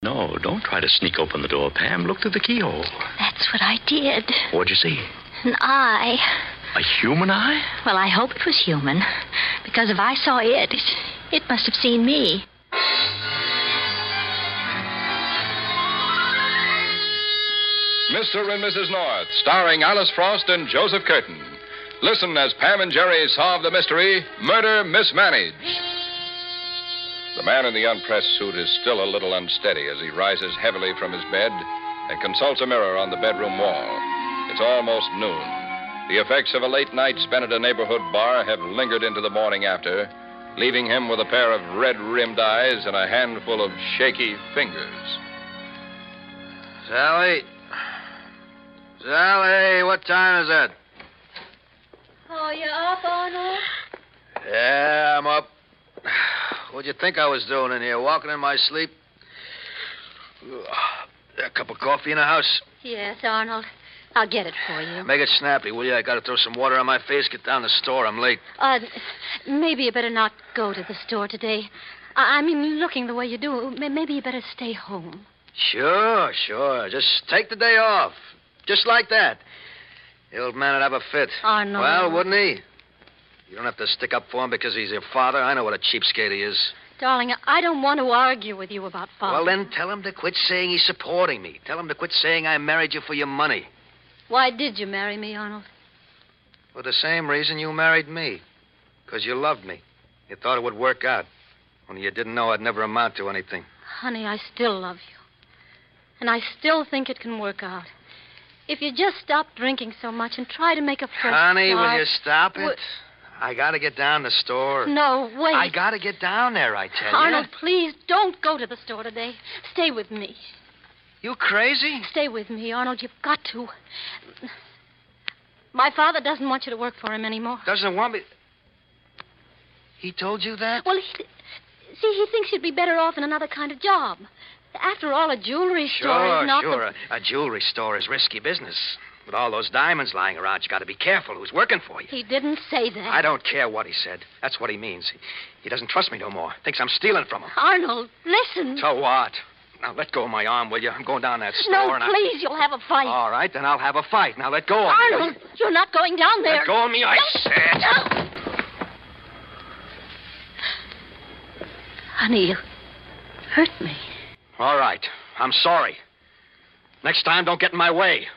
No, don't try to sneak open the door, Pam. Look through the keyhole. That's what I did. What'd you see? An eye. A human eye? Well, I hope it was human. Because if I saw it, it must have seen me. Mr. and Mrs. North, starring Alice Frost and Joseph Curtin. Listen as Pam and Jerry solve the mystery, Murder Mismanaged. The man in the unpressed suit is still a little unsteady as he rises heavily from his bed and consults a mirror on the bedroom wall. It's almost noon. The effects of a late night spent at a neighborhood bar have lingered into the morning after, leaving him with a pair of red-rimmed eyes and a handful of shaky fingers. Sally? Sally, what time is it? Oh, you up, Arnold? Yeah, I'm up. What'd you think I was doing in here, walking in my sleep? A cup of coffee in the house? Yes, Arnold. I'll get it for you. Make it snappy, will you? I gotta throw some water on my face, get down to the store. I'm late. Maybe you better not go to the store today. I mean, looking the way you do, maybe you better stay home. Sure. Just take the day off. Just like that. The old man would have a fit. Arnold. Well, wouldn't he? You don't have to stick up for him because he's your father. I know what a cheapskate he is. Darling, I don't want to argue with you about father. Well, then tell him to quit saying he's supporting me. Tell him to quit saying I married you for your money. Why did you marry me, Arnold? For the same reason you married me. Because you loved me. You thought it would work out. Only you didn't know I'd never amount to anything. Honey, I still love you. And I still think it can work out. If you just stop drinking so much and try to make a fresh Honey, start... will you stop it? I gotta get down to the store. No, wait. I gotta get down there, I tell you. Arnold, please, don't go to the store today. Stay with me. You crazy? Stay with me, Arnold. You've got to. My father doesn't want you to work for him anymore. Doesn't want me... He told you that? Well, he thinks you'd be better off in another kind of job. After all, a jewelry store is not Sure. A jewelry store is risky business. With all those diamonds lying around, you got to be careful who's working for you. He didn't say that. I don't care what he said. That's what he means. He doesn't trust me no more. Thinks I'm stealing from him. Arnold, listen. So what? Now, let go of my arm, will you? I'm going down that store No, and please, you'll have a fight. All right, then I'll have a fight. Now, let go of me. Arnold, you're not going down there. Let go of me, I said. Honey, you hurt me. All right. I'm sorry. Next time, don't get in my way.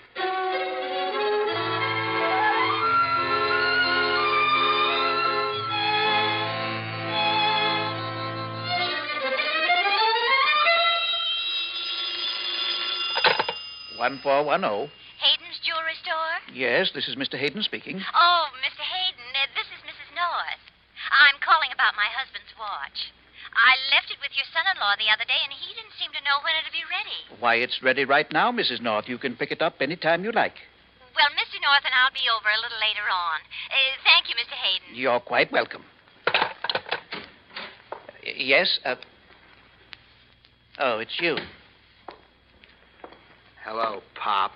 Hayden's jewelry store? Yes, this is Mr. Hayden speaking. Oh, Mr. Hayden, this is Mrs. North. I'm calling about my husband's watch. I left it with your son-in-law the other day, and he didn't seem to know when it'd be ready. Why, it's ready right now, Mrs. North. You can pick it up any time you like. Well, Mr. North and I'll be over a little later on. Thank you, Mr. Hayden. You're quite welcome. Yes? Oh, it's you. Hello, Pop.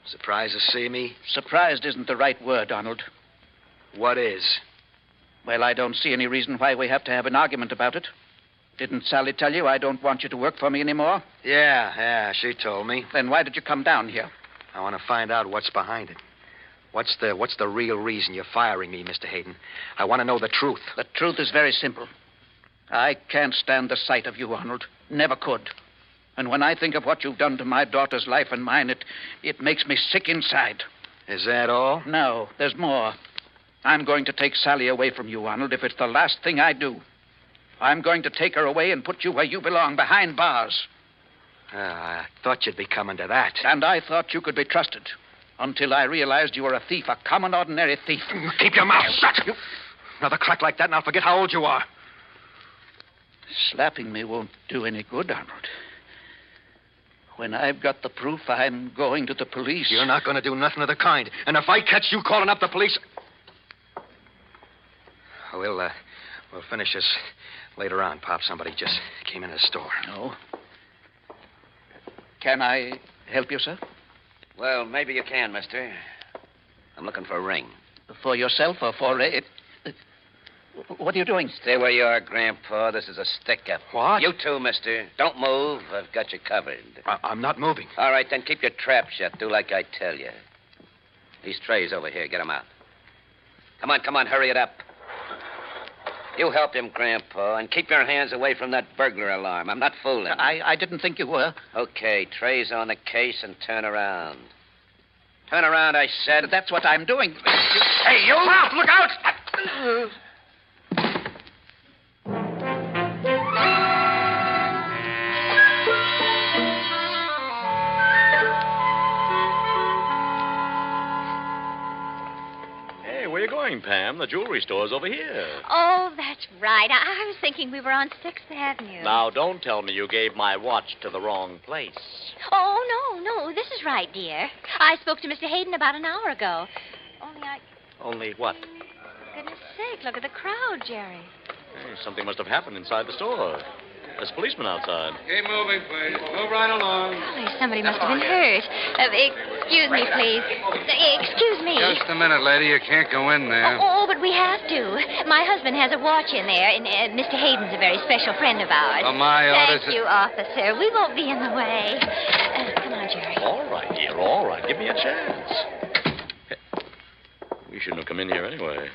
Surprised to see me? Surprised isn't the right word, Arnold. What is? Well, I don't see any reason why we have to have an argument about it. Didn't Sally tell you I don't want you to work for me anymore? Yeah, she told me. Then why did you come down here? I want to find out what's behind it. What's the real reason you're firing me, Mr. Hayden? I want to know the truth. The truth is very simple. I can't stand the sight of you, Arnold. Never could. And when I think of what you've done to my daughter's life and mine, it makes me sick inside. Is that all? No, there's more. I'm going to take Sally away from you, Arnold, if it's the last thing I do. I'm going to take her away and put you where you belong, behind bars. I thought you'd be coming to that. And I thought you could be trusted. Until I realized you were a thief, a common, ordinary thief. Keep your mouth shut. Another crack like that, and I'll forget how old you are. Slapping me won't do any good, Arnold. When I've got the proof, I'm going to the police. You're not going to do nothing of the kind. And if I catch you calling up the police... We'll finish this later on, Pop. Somebody just came in the store. No. Can I help you, sir? Well, maybe you can, mister. I'm looking for a ring. For yourself or for it? What are you doing? Stay where you are, Grandpa. This is a stick-up. What? You too, mister. Don't move. I've got you covered. I'm not moving. All right, then keep your trap shut. Do like I tell you. These trays over here. Get them out. Come on. Hurry it up. You help him, Grandpa, and keep your hands away from that burglar alarm. I'm not fooling. I didn't think you were. Okay, trays on the case and turn around. Turn around, I said. That's what I'm doing. Hey, you! Mouth, look out! Hey, where you going, Pam? The jewelry store's over here. Oh, that's right. I was thinking we were on 6th Avenue. Now, don't tell me you gave my watch to the wrong place. Oh, no. This is right, dear. I spoke to Mr. Hayden about an hour ago. Only what? Goodness sake, look at the crowd, Jerry. Hey, something must have happened inside the store. There's a policeman outside. Keep moving, please. Move right along. Golly, somebody must have been hurt. Excuse me, please. Excuse me. Just a minute, lady. You can't go in there. Oh, but we have to. My husband has a watch in there, and Mr. Hayden's a very special friend of ours. Oh, my orders. Thank you, officer. We won't be in the way. Come on, Jerry. All right, dear, all right. Give me a chance. Hey, we shouldn't have come in here anyway.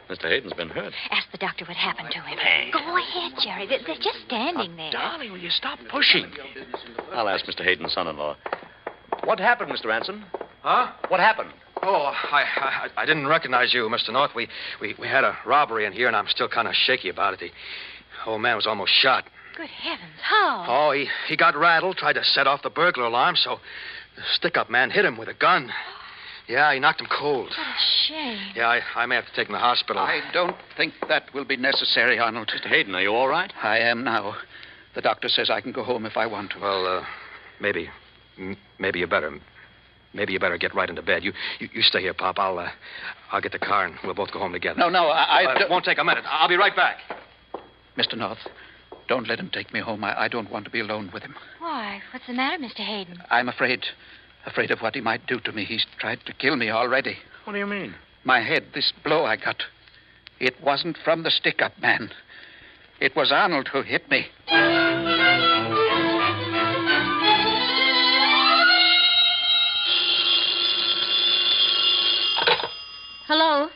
Mr. Hayden's been hurt. Ask the doctor what happened to him. Hey. Go ahead, Jerry. They're just standing there. Darling, will you stop pushing? I'll ask Mr. Hayden's son-in-law. What happened, Mr. Ranson? Huh? What happened? Oh, I didn't recognize you, Mr. North. We had a robbery in here, and I'm still kind of shaky about it. The old man was almost shot. Good heavens, how? Oh, he got rattled, tried to set off the burglar alarm, so the stick-up man hit him with a gun. Yeah, he knocked him cold. What a shame. Yeah, I may have to take him to the hospital. I don't think that will be necessary, Arnold. Mr. Hayden, are you all right? I am now. The doctor says I can go home if I want to. Well, maybe you better. Maybe you better get right into bed. You stay here, Pop. I'll get the car and we'll both go home together. No, It won't take a minute. I'll be right back. Mr. North, don't let him take me home. I don't want to be alone with him. Why? What's the matter, Mr. Hayden? I'm afraid of what he might do to me. He's tried to kill me already. What do you mean? My head, this blow I got, it wasn't from the stick-up man. It was Arnold who hit me. Hello?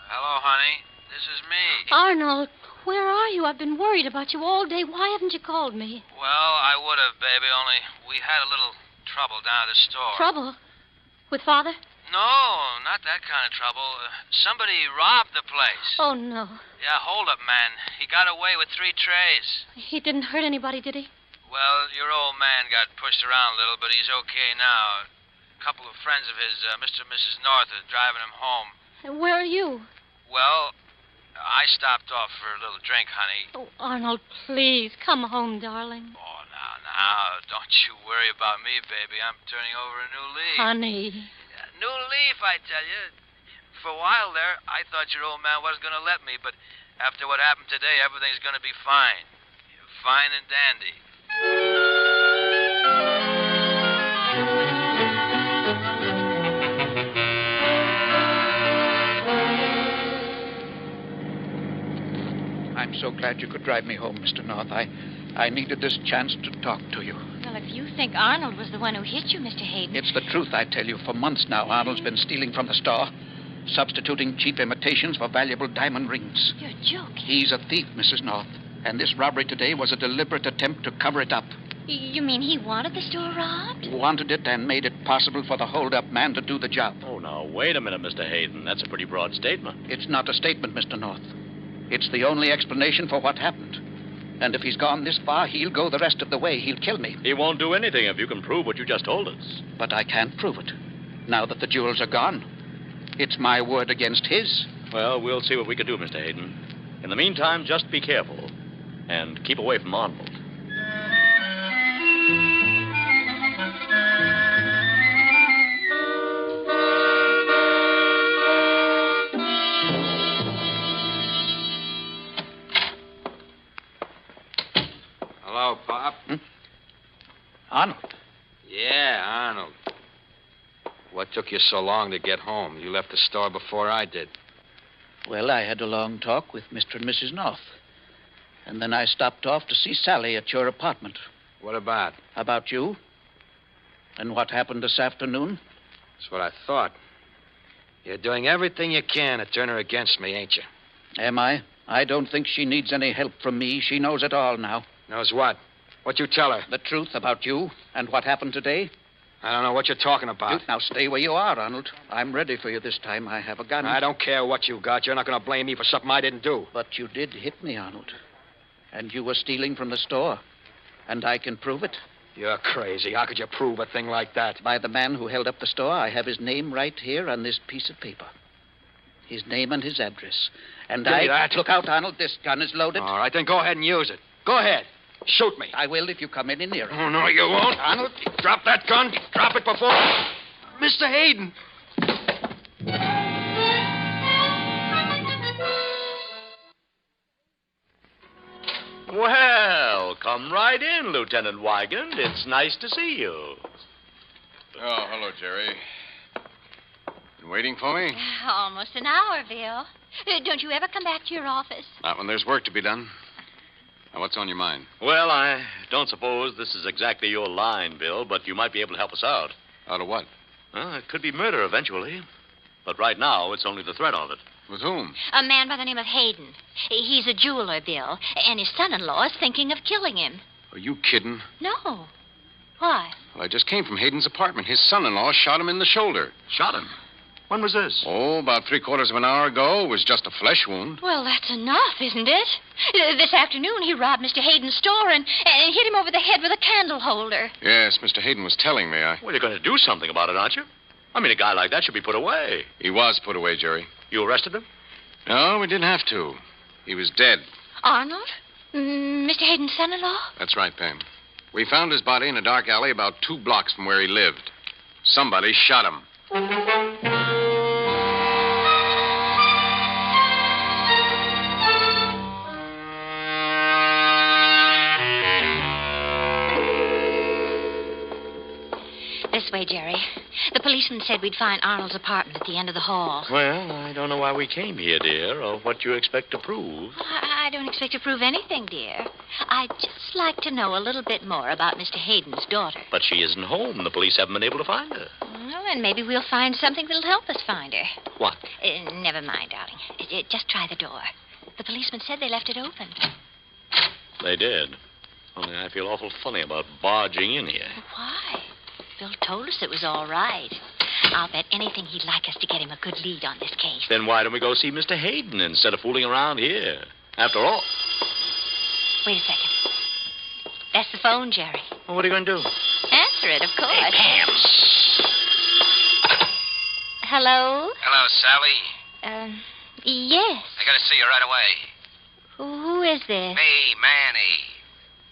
Hello, honey. This is me. Arnold, where are you? I've been worried about you all day. Why haven't you called me? Well, I would have, baby, only we had a little trouble down at the store. Trouble? With Father? No, not that kind of trouble. Somebody robbed the place. Oh, no. Yeah, hold up, man. He got away with 3 trays. He didn't hurt anybody, did he? Well, your old man got pushed around a little, but he's okay now. A couple of friends of his, Mr. and Mrs. North, are driving him home. And where are you? Well, I stopped off for a little drink, honey. Oh, Arnold, please, come home, darling. Oh, now, don't you worry about me, baby. I'm turning over a new leaf. Honey. New leaf, I tell you. For a while there, I thought your old man wasn't going to let me, but after what happened today, everything's going to be fine. Fine and dandy. I'm so glad you could drive me home, Mr. North. I needed this chance to talk to you. Well, if you think Arnold was the one who hit you, Mr. Hayden. It's the truth, I tell you. For months now, Arnold's been stealing from the store, substituting cheap imitations for valuable diamond rings. You're joking. He's a thief, Mrs. North. And this robbery today was a deliberate attempt to cover it up. You mean he wanted the store robbed? Wanted it and made it possible for the hold-up man to do the job. Oh, now, wait a minute, Mr. Hayden. That's a pretty broad statement. It's not a statement, Mr. North. It's the only explanation for what happened. And if he's gone this far, he'll go the rest of the way. He'll kill me. He won't do anything if you can prove what you just told us. But I can't prove it. Now that the jewels are gone, it's my word against his. Well, we'll see what we can do, Mr. Hayden. In the meantime, just be careful. And keep away from Arnold. Hello, Pop. Arnold. Yeah, Arnold. What took you so long to get home? You left the store before I did. Well, I had a long talk with Mr. and Mrs. North. And then I stopped off to see Sally at your apartment. What about? About you. And what happened this afternoon? That's what I thought. You're doing everything you can to turn her against me, ain't you? Am I? I don't think she needs any help from me. She knows it all now. Knows what? What you tell her? The truth about you and what happened today. I don't know what you're talking about. Now stay where you are, Arnold. I'm ready for you this time. I have a gun. I don't care what you got. You're not going to blame me for something I didn't do. But you did hit me, Arnold. And you were stealing from the store. And I can prove it. You're crazy. How could you prove a thing like that? By the man who held up the store. I have his name right here on this piece of paper. His name and his address. And Give me that. Look out, Arnold. This gun is loaded. All right, then go ahead and use it. Go ahead. Shoot me. I will if you come any nearer. Oh, no, you won't. Arnold, drop that gun. Drop it before... Mr. Hayden. Well, come right in, Lieutenant Wygand. It's nice to see you. Oh, hello, Jerry. Been waiting for me? Almost an hour, Bill. Don't you ever come back to your office? Not when there's work to be done. Now, what's on your mind? Well, I don't suppose this is exactly your line, Bill, but you might be able to help us out. Out of what? Well, it could be murder eventually. But right now, it's only the threat of it. With whom? A man by the name of Hayden. He's a jeweler, Bill, and his son-in-law is thinking of killing him. Are you kidding? No. Why? Well, I just came from Hayden's apartment. His son-in-law shot him in the shoulder. Shot him? When was this? Oh, about 3/4 of an hour ago. It was just a flesh wound. Well, that's enough, isn't it? This afternoon, he robbed Mr. Hayden's store and hit him over the head with a candle holder. Yes, Mr. Hayden was telling me. Well, you're going to do something about it, aren't you? I mean, a guy like that should be put away. He was put away, Jerry. You arrested him? No, we didn't have to. He was dead. Arnold? Mr. Hayden's son-in-law? That's right, Pam. We found his body in a dark alley about 2 blocks from where he lived. Somebody shot him. This way, Jerry. The policeman said we'd find Arnold's apartment at the end of the hall. Well, I don't know why we came here, dear, or what you expect to prove. I don't expect to prove anything, dear. I'd just like to know a little bit more about Mr. Hayden's daughter. But she isn't home. The police haven't been able to find her. Well, and maybe we'll find something that'll help us find her. What? Never mind, darling. Just try the door. The policeman said they left it open. They did. Only I feel awful funny about barging in here. Why? Bill told us it was all right. I'll bet anything he'd like us to get him a good lead on this case. Then why don't we go see Mr. Hayden instead of fooling around here? After all... Wait a second. That's the phone, Jerry. Well, what are you going to do? Answer it, of course. Hey, Pam. Hello? Hello, Sally. Yes. I gotta see you right away. Who is this? Me, Manny.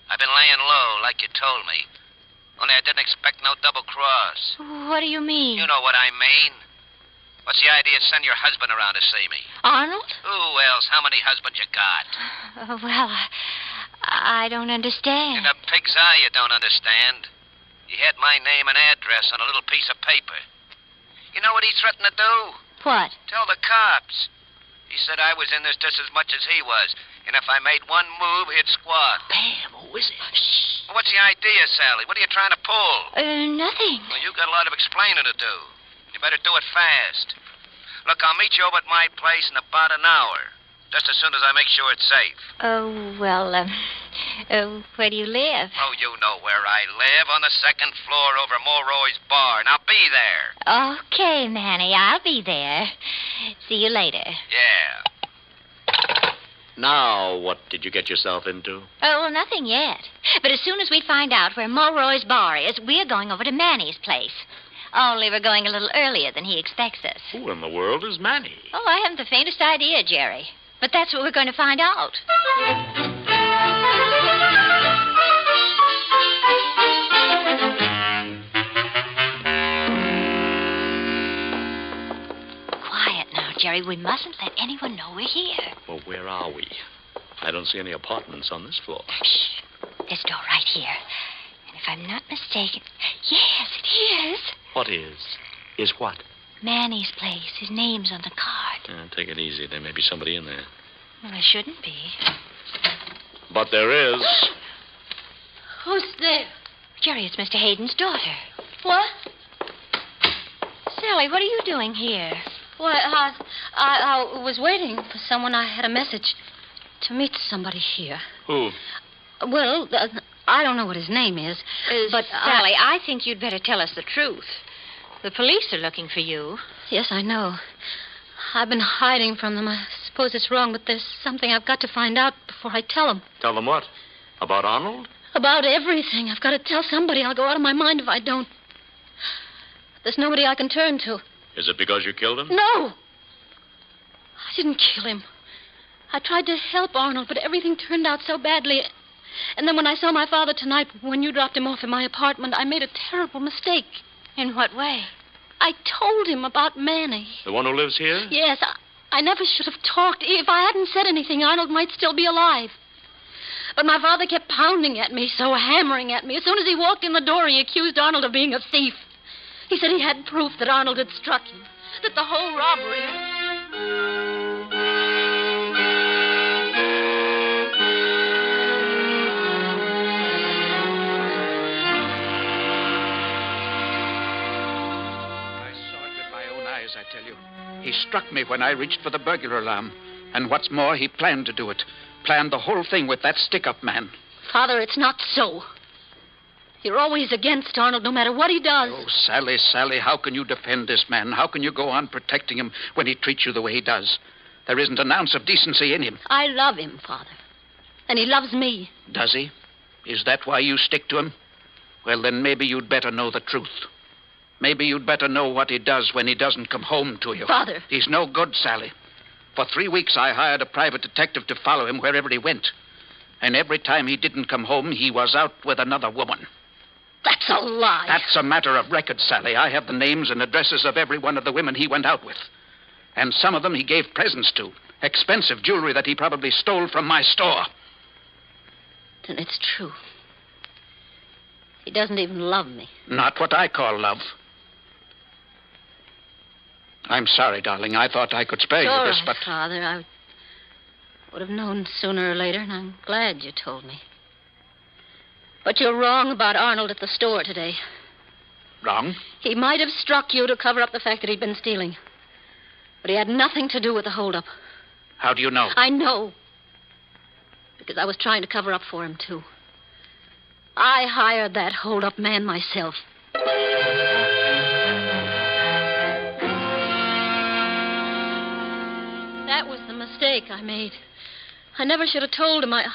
I've been laying low, like you told me. Only I didn't expect no double cross. What do you mean? You know what I mean. What's the idea of sending your husband around to see me? Arnold? Who else? How many husbands you got? Well, I don't understand. In a pig's eye, you don't understand. He had my name and address on a little piece of paper. You know what he threatened to do? What? Tell the cops. He said I was in this just as much as he was. And if I made one move, he'd squawk. Pam, who is it? Shh. What's the idea, Sally? What are you trying to pull? Nothing. Well, you've got a lot of explaining to do. You better do it fast. Look, I'll meet you over at my place in about an hour. Just as soon as I make sure it's safe. Where do you live? Oh, you know where I live. On the 2nd floor over Mulroy's bar. Now be there. Okay, Manny, I'll be there. See you later. Yeah. Now, what did you get yourself into? Oh, well, nothing yet. But as soon as we find out where Mulroy's bar is, we're going over to Manny's place. Only we're going a little earlier than he expects us. Who in the world is Manny? Oh, I haven't the faintest idea, Jerry. But that's what we're going to find out. Quiet now, Jerry. We mustn't let anyone know we're here. Well, where are we? I don't see any apartments on this floor. Shh. This door right here. And if I'm not mistaken... Yes, it is. What is? Is what? Manny's place. His name's on the card. Yeah, take it easy. There may be somebody in there. Well, there shouldn't be. But there is. Who's there? Jerry, it's Mr. Hayden's daughter. What? Sally, what are you doing here? Why, I was waiting for someone. I had a message to meet somebody here. Who? Well, I don't know what his name is, but Sally, I think you'd better tell us the truth. The police are looking for you. Yes, I know. I've been hiding from them. I suppose it's wrong, but there's something I've got to find out before I tell them. Tell them what? About Arnold? About everything. I've got to tell somebody. I'll go out of my mind if I don't. There's nobody I can turn to. Is it because you killed him? No! I didn't kill him. I tried to help Arnold, but everything turned out so badly. And then when I saw my father tonight, when you dropped him off in my apartment, I made a terrible mistake. In what way? I told him about Manny. The one who lives here? Yes, I never should have talked. If I hadn't said anything, Arnold might still be alive. But my father kept pounding at me, so hammering at me. As soon as he walked in the door, he accused Arnold of being a thief. He said he had proof that Arnold had struck him, that the whole robbery... I tell you. He struck me when I reached for the burglar alarm. And what's more, he planned to do it. Planned the whole thing with that stick-up man. Father, it's not so. You're always against Arnold, no matter what he does. Oh, Sally, how can you defend this man? How can you go on protecting him when he treats you the way he does? There isn't an ounce of decency in him. I love him, Father. And he loves me. Does he? Is that why you stick to him? Well, then maybe you'd better know the truth. Maybe you'd better know what he does when he doesn't come home to you. Father. He's no good, Sally. For 3 weeks, I hired a private detective to follow him wherever he went. And every time he didn't come home, he was out with another woman. That's a lie. That's a matter of record, Sally. I have the names and addresses of every one of the women he went out with. And some of them he gave presents to. Expensive jewelry that he probably stole from my store. Then it's true. He doesn't even love me. Not what I call love. I'm sorry, darling. I thought I could spare you this, but... Father, I would have known sooner or later, and I'm glad you told me. But you're wrong about Arnold at the store today. Wrong? He might have struck you to cover up the fact that he'd been stealing. But he had nothing to do with the holdup. How do you know? I know. Because I was trying to cover up for him, too. I hired that holdup man myself. That was the mistake I made. I never should have told him. I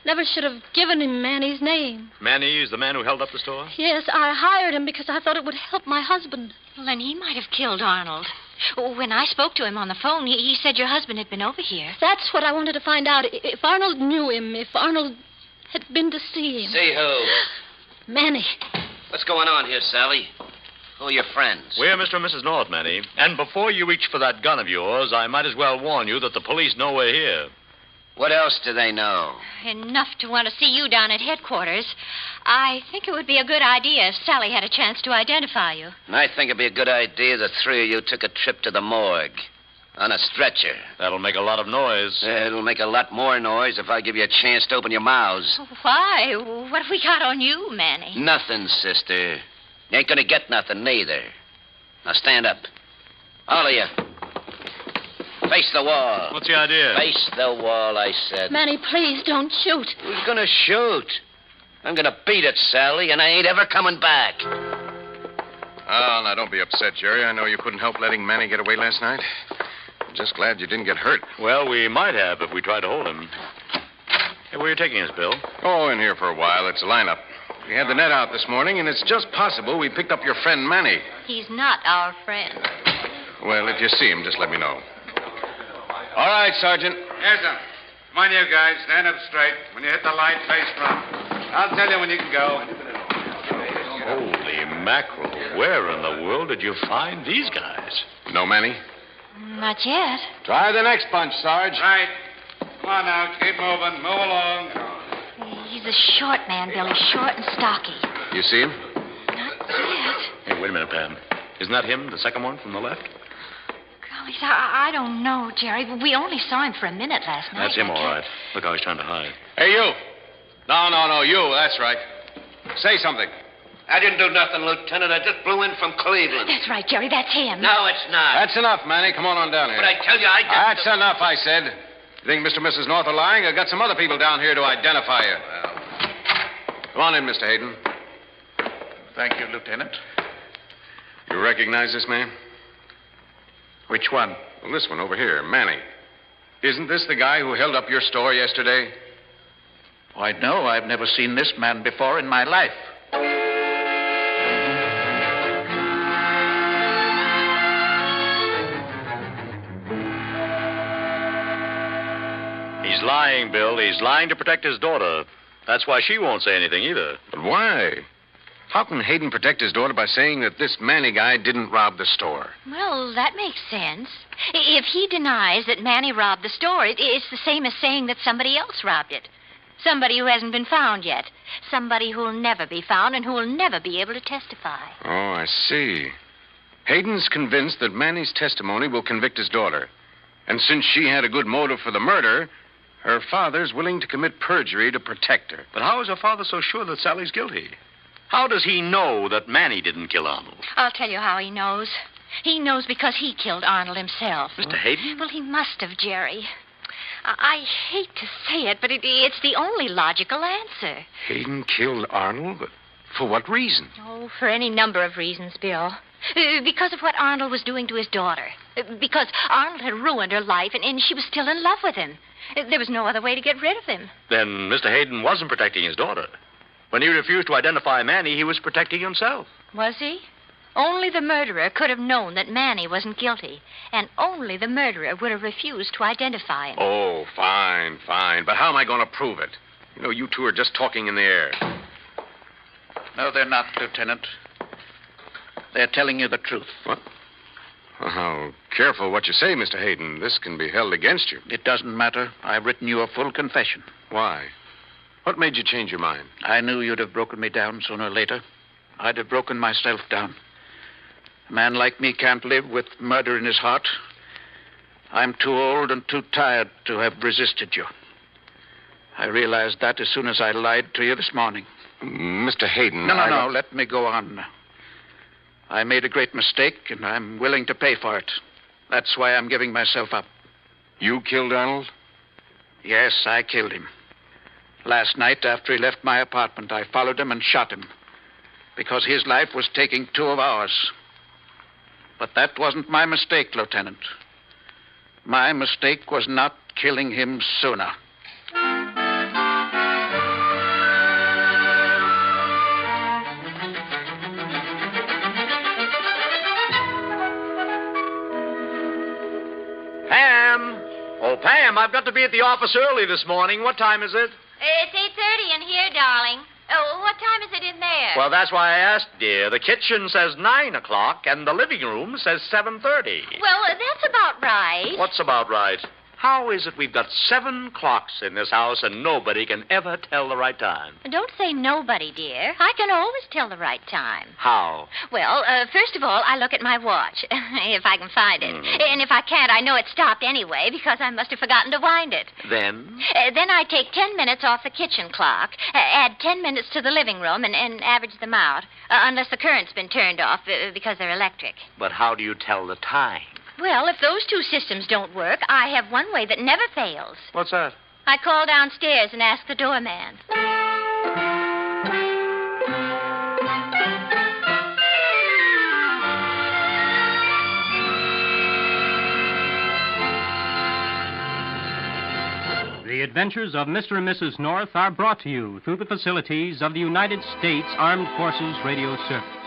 never should have given him Manny's name. Manny is the man who held up the store? Yes, I hired him because I thought it would help my husband. Well, then he might have killed Arnold. When I spoke to him on the phone, he said your husband had been over here. That's what I wanted to find out. If Arnold knew him, if Arnold had been to see him. See who? Manny. What's going on here, Sally? Who are your friends? We're Mr. and Mrs. North, Manny. And before you reach for that gun of yours, I might as well warn you that the police know we're here. What else do they know? Enough to want to see you down at headquarters. I think it would be a good idea if Sally had a chance to identify you. And I think it'd be a good idea the three of you took a trip to the morgue. On a stretcher. That'll make a lot of noise. It'll make a lot more noise if I give you a chance to open your mouths. Why? What have we got on you, Manny? Nothing, sister. You ain't gonna get nothing, neither. Now stand up. All of you. Face the wall. What's the idea? Face the wall, I said. Manny, please don't shoot. Who's gonna shoot? I'm gonna beat it, Sally, and I ain't ever coming back. Oh, now don't be upset, Jerry. I know you couldn't help letting Manny get away last night. I'm just glad you didn't get hurt. Well, we might have if we tried to hold him. Hey, where are you taking us, Bill? Oh, in here for a while. It's a lineup. We had the net out this morning, and it's just possible we picked up your friend Manny. He's not our friend. Well, if you see him, just let me know. All right, Sergeant. Yes, sir. Come on, you guys. Stand up straight. When you hit the light, face front. I'll tell you when you can go. Holy mackerel. Where in the world did you find these guys? No, Manny? Not yet. Try the next bunch, Sarge. Right. Come on now. Keep moving. Move along. He's a short man, Billy. Short and stocky. You see him? Not yet. Hey, wait a minute, Pam. Isn't that him, the second one from the left? Well, I don't know, Jerry. We only saw him for a minute last night. That's him, all right. Look how he's trying to hide. Hey, you. No, you. That's right. Say something. I didn't do nothing, Lieutenant. I just blew in from Cleveland. That's right, Jerry. That's him. No, it's not. That's enough, Manny. Come on down here. But I tell you, I didn't. That's enough, I said. You think Mr. and Mrs. North are lying? I've got some other people down here to identify you. Come on in, Mr. Hayden. Thank you, Lieutenant. You recognize this man? Which one? Well, this one over here, Manny. Isn't this the guy who held up your store yesterday? Why, no, I've never seen this man before in my life. He's lying, Bill. He's lying to protect his daughter. That's why she won't say anything either. But why? How can Hayden protect his daughter by saying that this Manny guy didn't rob the store? Well, that makes sense. If he denies that Manny robbed the store, it's the same as saying that somebody else robbed it. Somebody who hasn't been found yet. Somebody who'll never be found and who'll never be able to testify. Oh, I see. Hayden's convinced that Manny's testimony will convict his daughter. And since she had a good motive for the murder, her father's willing to commit perjury to protect her. But how is her father so sure that Sally's guilty? How does he know that Manny didn't kill Arnold? I'll tell you how he knows. He knows because he killed Arnold himself. Mr. Hayden? Well, he must have, Jerry. I hate to say it, but it's the only logical answer. Hayden killed Arnold? But for what reason? Oh, for any number of reasons, Bill. Because of what Arnold was doing to his daughter. Because Arnold had ruined her life, and she was still in love with him. There was no other way to get rid of him. Then Mr. Hayden wasn't protecting his daughter. When he refused to identify Manny, he was protecting himself. Was he? Only the murderer could have known that Manny wasn't guilty, and only the murderer would have refused to identify him. Oh, fine. But how am I going to prove it? You know, you two are just talking in the air. No, they're not, Lieutenant. They're telling you the truth. What? Well, how careful what you say, Mr. Hayden. This can be held against you. It doesn't matter. I've written you a full confession. Why? What made you change your mind? I knew you'd have broken me down sooner or later. I'd have broken myself down. A man like me can't live with murder in his heart. I'm too old and too tired to have resisted you. I realized that as soon as I lied to you this morning. Mr. Hayden, No, let me go on. I made a great mistake, and I'm willing to pay for it. That's why I'm giving myself up. You killed Arnold? Yes, I killed him. Last night, after he left my apartment, I followed him and shot him. Because his life was taking 2 of ours. But that wasn't my mistake, Lieutenant. My mistake was not killing him sooner. Pam! Oh, Pam, I've got to be at the office early this morning. What time is it? It's 8:30 in here, darling. Oh, what time is it in there? Well, that's why I asked, dear. The kitchen says 9 o'clock, and the living room says 7:30. Well, that's about right. What's about right? How is it we've got 7 clocks in this house and nobody can ever tell the right time? Don't say nobody, dear. I can always tell the right time. How? Well, first of all, I look at my watch, if I can find it. And if I can't, I know it stopped anyway, because I must have forgotten to wind it. Then? Then I take 10 minutes off the kitchen clock, add 10 minutes to the living room, and average them out, unless the current's been turned off, because they're electric. But how do you tell the time? Well, if those two systems don't work, I have one way that never fails. What's that? I call downstairs and ask the doorman. The adventures of Mr. and Mrs. North are brought to you through the facilities of the United States Armed Forces Radio Service.